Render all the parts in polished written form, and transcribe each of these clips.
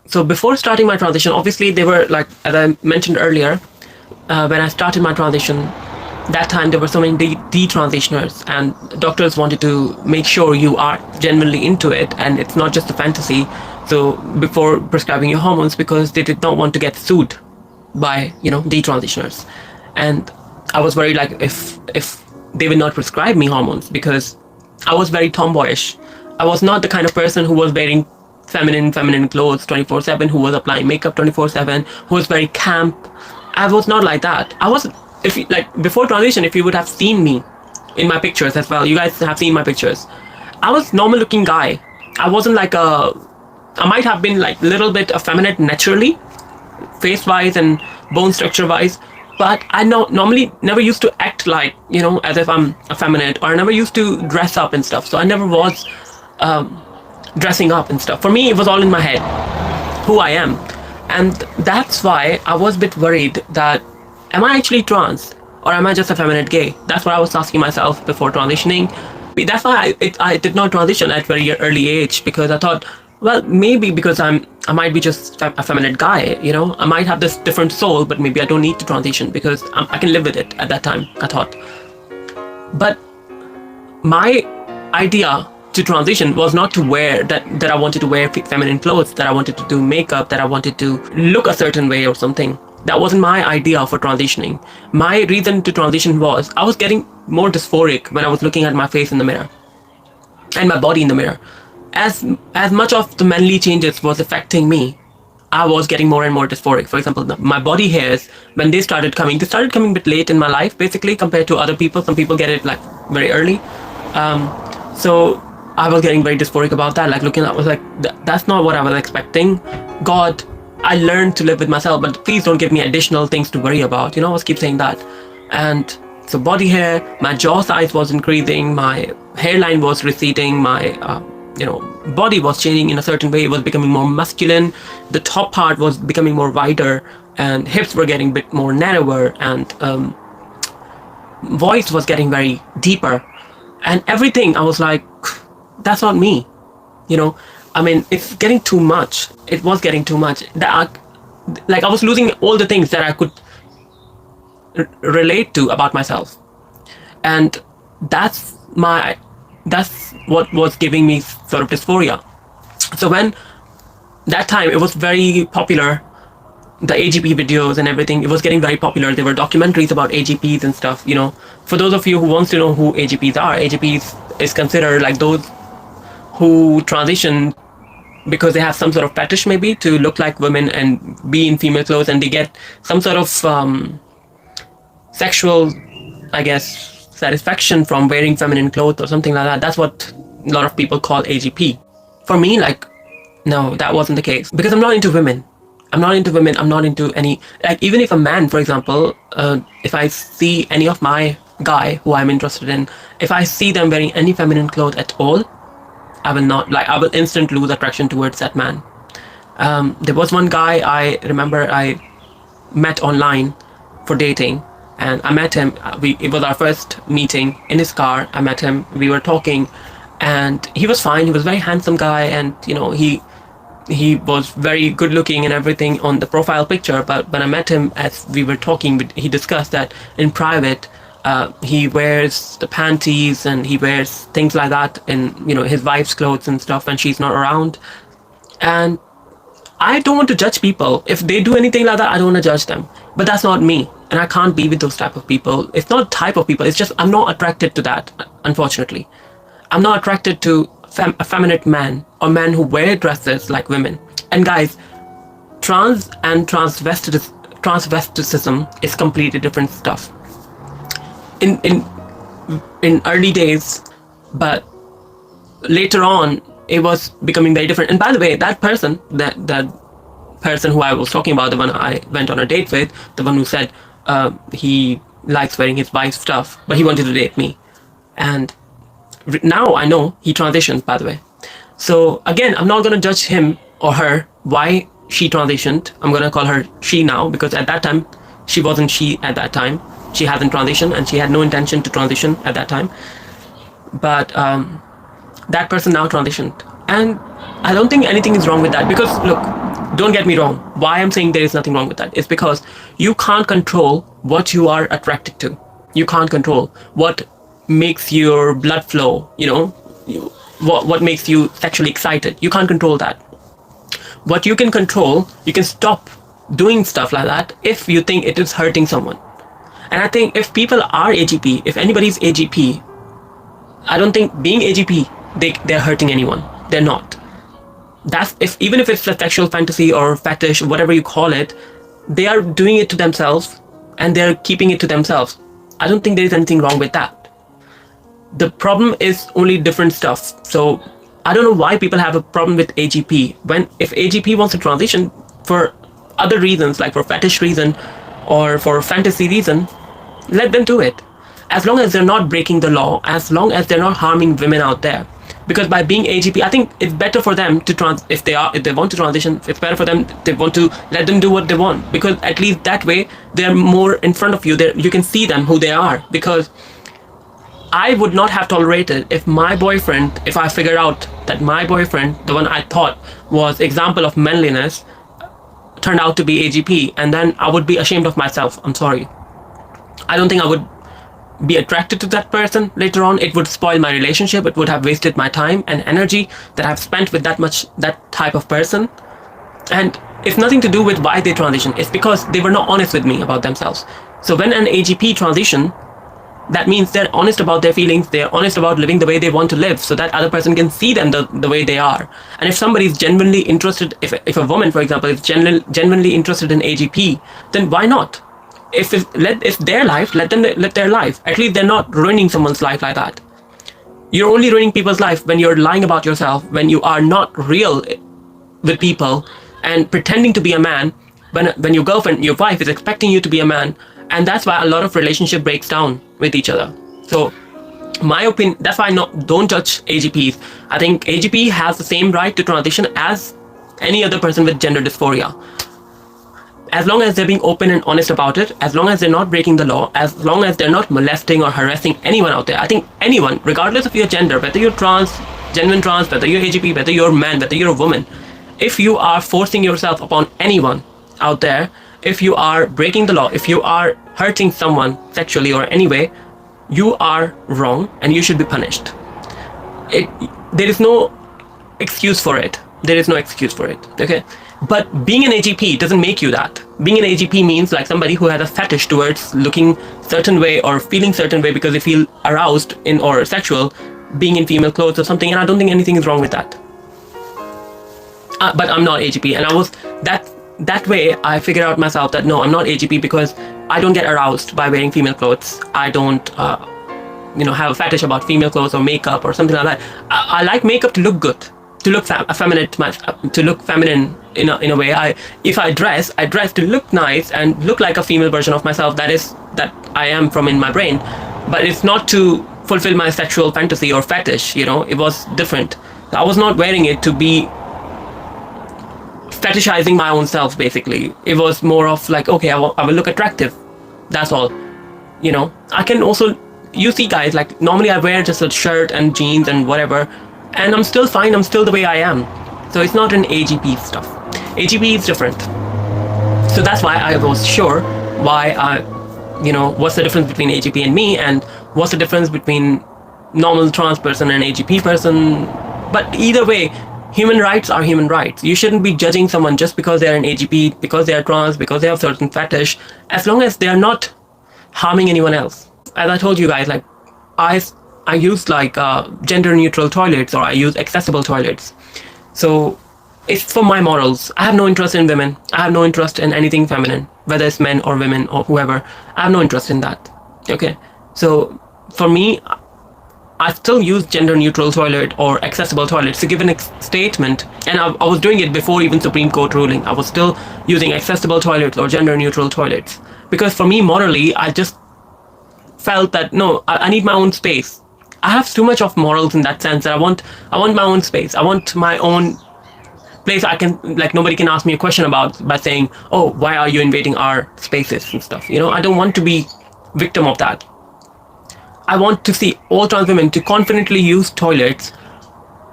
So before starting my transition, obviously they were like, as I mentioned earlier, when I started my transition, that time there were so many detransitioners, and doctors wanted to make sure you are genuinely into it and it's not just a fantasy. So before prescribing your hormones, because they did not want to get sued by detransitioners, and I was worried like if they will not prescribe me hormones, because I was very tomboyish. I was not the kind of person who was wearing feminine clothes 24/7, who was applying makeup 24/7, who was very camp. I was not like that. I was, if you, like before transition, if you would have seen me in my pictures as well, you guys have seen my pictures. I was normal looking guy. I wasn't like I might have been like little bit effeminate naturally, face wise and bone structure wise, but I normally never used to act like, as if I'm effeminate, or I never used to dress up and stuff. So I never was dressing up and stuff. For me, it was all in my head, who I am. And that's why I was a bit worried that, am I actually trans, or am I just a feminine gay? That's what I was asking myself before transitioning. That's why I did not transition at very early age, because I thought, well, maybe because I might be just a feminine guy, I might have this different soul, but maybe I don't need to transition because I can live with it at that time, I thought. But my idea to transition was not to wear that I wanted to wear feminine clothes, that I wanted to do makeup, that I wanted to look a certain way or something. That wasn't my idea for transitioning. My reason to transition was I was getting more dysphoric when I was looking at my face in the mirror and my body in the mirror. As much of the manly changes was affecting me, I was getting more and more dysphoric. For example, my body hairs, when they started coming a bit late in my life, basically, compared to other people. Some people get it like very early. So I was getting very dysphoric about that. Like looking at, I was like, that's not what I was expecting. God, I learned to live with myself, but please don't give me additional things to worry about. I was keep saying that. And so body hair, my jaw size was increasing, my hairline was receding, my body was changing in a certain way. It was becoming more masculine. The top part was becoming more wider, and hips were getting a bit more narrower, and voice was getting very deeper, and everything. I was like, that's not me. It's getting too much. It was getting too much. I was losing all the things that I could relate to about myself, and that's what was giving me sort of dysphoria. So when that time, it was very popular, the AGP videos and everything, it was getting very popular. There were documentaries about AGPs and stuff. For those of you who wants to know who AGPs are, AGPs is considered like those who transition because they have some sort of fetish, maybe, to look like women and be in female clothes, and they get some sort of sexual, I guess, satisfaction from wearing feminine clothes or something like that. That's what a lot of people call AGP. For me, no, that wasn't the case, because I'm not into women. I'm not into any, even if a man, for example, if I see any of my guy who I'm interested in, if I see them wearing any feminine clothes at all, I will instantly lose attraction towards that man. There was one guy I remember I met online for dating, and I met him. It was our first meeting in his car. I met him. We were talking, and he was fine. He was a very handsome guy, and he was very good looking and everything on the profile picture. But when I met him, as we were talking, he discussed that in private, he wears the panties and he wears things like that in his wife's clothes and stuff when she's not around. And I don't want to judge people. If they do anything like that, I don't want to judge them. But that's not me, and I can't be with those type of people. It's not type of people. It's just I'm not attracted to that. Unfortunately, I'm not attracted to effeminate men or men who wear dresses like women. And guys, trans and transvesticism is completely different stuff. In early days, but later on it was becoming very different. And by the way, that person who I was talking about, the one I went on a date with, the one who said he likes wearing his wife's stuff, but he wanted to date me. And now I know he transitioned, by the way. So again, I'm not going to judge him or her why she transitioned. I'm going to call her she now, because at that time she wasn't she at that time. She hasn't transitioned, and she had no intention to transition at that time. But that person now transitioned, and I don't think anything is wrong with that, because look, don't get me wrong. Why I'm saying there is nothing wrong with that is because you can't control what you are attracted to. You can't control what makes your blood flow, what makes you sexually excited. You can't control that. What you can control, you can stop doing stuff like that if you think it is hurting someone. And I think if people are AGP, if anybody's AGP, I don't think being AGP, they're hurting anyone. They're not. Even if it's a sexual fantasy or fetish, whatever you call it, they are doing it to themselves and they're keeping it to themselves. I don't think there is anything wrong with that. The problem is only different stuff. So I don't know why people have a problem with AGP. If AGP wants to transition for other reasons, like for fetish reason or for fantasy reason, let them do it. As long as they're not breaking the law, as long as they're not harming women out there. Because by being AGP, I think it's better for them to if they want to transition, it's better for them, they want to let them do what they want. Because at least that way, they're more in front of you. You can see them, who they are. Because I would not have tolerated if I figured out that my boyfriend, the one I thought was example of manliness, turned out to be AGP, and then I would be ashamed of myself. I'm sorry. I don't think I would be attracted to that person later on. It would spoil my relationship. It would have wasted my time and energy that I've spent with that type of person. And it's nothing to do with why they transition. It's because they were not honest with me about themselves. So when an AGP transition, that means they're honest about their feelings. They're honest about living the way they want to live, so that other person can see them the way they are. And if somebody is genuinely interested, if a woman, for example, is genuinely interested in AGP, then why not? If their life, let them live their life. At least they're not ruining someone's life like that. You're only ruining people's life when you're lying about yourself, when you are not real with people and pretending to be a man, when your girlfriend, your wife is expecting you to be a man. And that's why a lot of relationship breaks down with each other. So my opinion, that's why don't judge AGPs. I think AGP has the same right to transition as any other person with gender dysphoria. As long as they're being open and honest about it, as long as they're not breaking the law, as long as they're not molesting or harassing anyone out there. I think anyone, regardless of your gender, whether you're trans, genuine trans, whether you're AGP, whether you're a man, whether you're a woman, if you are forcing yourself upon anyone out there, if you are breaking the law, if you are hurting someone sexually or any way, you are wrong and you should be punished. There is no excuse for it. There is no excuse for it. Okay? But being an AGP doesn't make you that. Being an AGP means like somebody who has a fetish towards looking certain way or feeling certain way because they feel aroused in or sexual being in female clothes or something, and I don't think anything is wrong with that. But I'm not AGP, and I was that way I figured out myself that no, I'm not AGP because I don't get aroused by wearing female clothes. I don't have a fetish about female clothes or makeup or something like that. I like makeup to look good, to look feminine in a way. If I dress to look nice and look like a female version of myself that I am from in my brain, but it's not to fulfill my sexual fantasy or fetish. It was different. I was not wearing it to be fetishizing my own self. Basically, it was more of like, okay, I will look attractive, that's all. I can also, you see guys, like normally I wear just a shirt and jeans and whatever, and I'm still fine, I'm still the way I am. So it's not an AGP stuff. AGP is different. So that's why I was sure what's the difference between AGP and me, and what's the difference between normal trans person and AGP person. But either way, human rights are human rights. You shouldn't be judging someone just because they're an AGP, because they are trans, because they have certain fetish, as long as they are not harming anyone else. As I told you guys, like I use like gender neutral toilets, or I use accessible toilets. So it's for my morals. I have no interest in women. I have no interest in anything feminine, whether it's men or women or whoever. I have no interest in that. Okay. So for me, I still use gender neutral toilet or accessible toilets to give a statement, and I was doing it before even Supreme Court ruling. I was still using accessible toilets or gender neutral toilets because for me morally, I just felt that no, I need my own space. I have too much of morals in that sense that I want my own space. I want my own place. I can, like, nobody can ask me a question about by saying, oh, why are you invading our spaces and stuff. I don't want to be victim of that. I want to see all trans women to confidently use toilets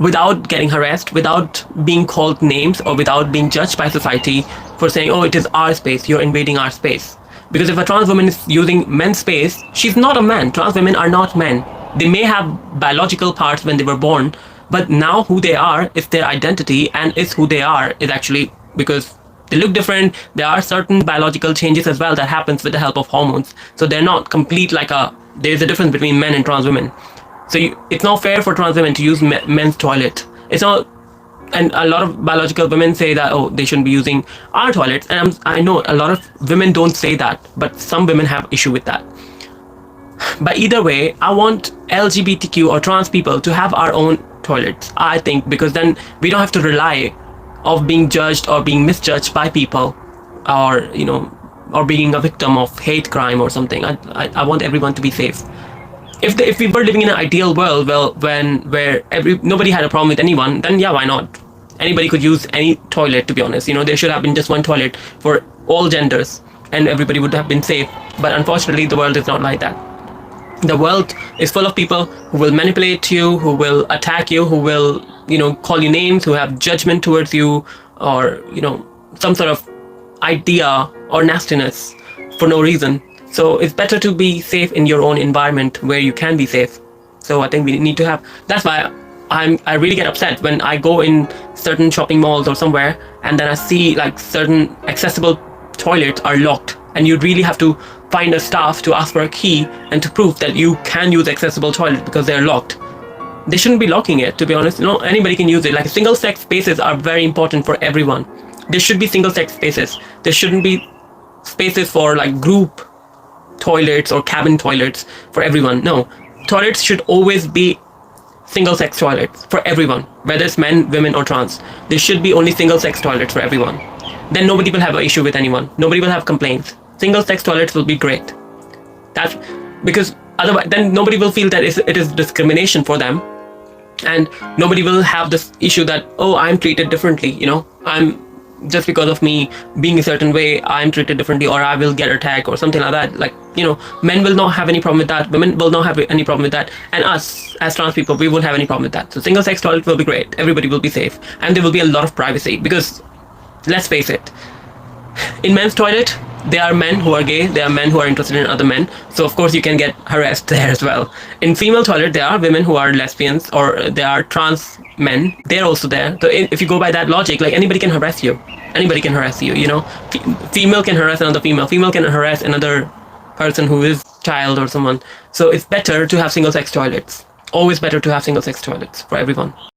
without getting harassed, without being called names, or without being judged by society for saying, oh, it is our space, you're invading our space. Because if a trans woman is using men's space, she's not a man. Trans women are not men. They may have biological parts when they were born, but now who they are is their identity, and is who they are is actually because they look different. There are certain biological changes as well that happens with the help of hormones. So they're not complete like there's a difference between men and trans women. So it's not fair for trans women to use men's toilet. It's not, and a lot of biological women say that, oh, they shouldn't be using our toilets. And I know a lot of women don't say that, but some women have issue with that. But either way, I want LGBTQ or trans people to have our own toilets, I think, because then we don't have to rely of being judged or being misjudged by people, or or being a victim of hate crime or something. I want everyone to be safe. If we were living in an ideal world, well, where nobody had a problem with anyone, then yeah, why not? Anybody could use any toilet, to be honest. There should have been just one toilet for all genders, and everybody would have been safe. But unfortunately, the world is not like that. The world is full of people who will manipulate you, who will attack you, who will, call you names, who have judgment towards you, or, some sort of idea or nastiness for no reason. So it's better to be safe in your own environment where you can be safe. So I think we need to have, that's why I really get upset when I go in certain shopping malls or somewhere, and then I see like certain accessible toilets are locked, and you really have to find a staff to ask for a key and to prove that you can use accessible toilet because they're locked. They shouldn't be locking it, to be honest. Anybody can use it. Like single sex spaces are very important for everyone. There should be single sex spaces. There shouldn't be spaces for like group toilets or cabin toilets for everyone. No, toilets should always be single sex toilets for everyone, whether it's men, women, or trans. There should be only single sex toilets for everyone. Then nobody will have an issue with anyone. Nobody will have complaints. Single sex toilets will be great. That's because otherwise then nobody will feel that it is discrimination for them, and nobody will have this issue that, oh, I'm treated differently, I'm just because of me being a certain way, I'm treated differently, or I will get attacked or something like that. Like, men will not have any problem with that, women will not have any problem with that, and us as trans people, we won't have any problem with that. So single sex toilet will be great. Everybody will be safe, and there will be a lot of privacy, because let's face it, in men's toilet, there are men who are gay, there are men who are interested in other men, so of course you can get harassed there as well. In female toilet, there are women who are lesbians, or there are trans men, they're also there. So if you go by that logic, like anybody can harass you. Anybody can harass you, Female can harass another female. Female can harass another person who is child or someone. So it's better to have single sex toilets. Always better to have single sex toilets for everyone.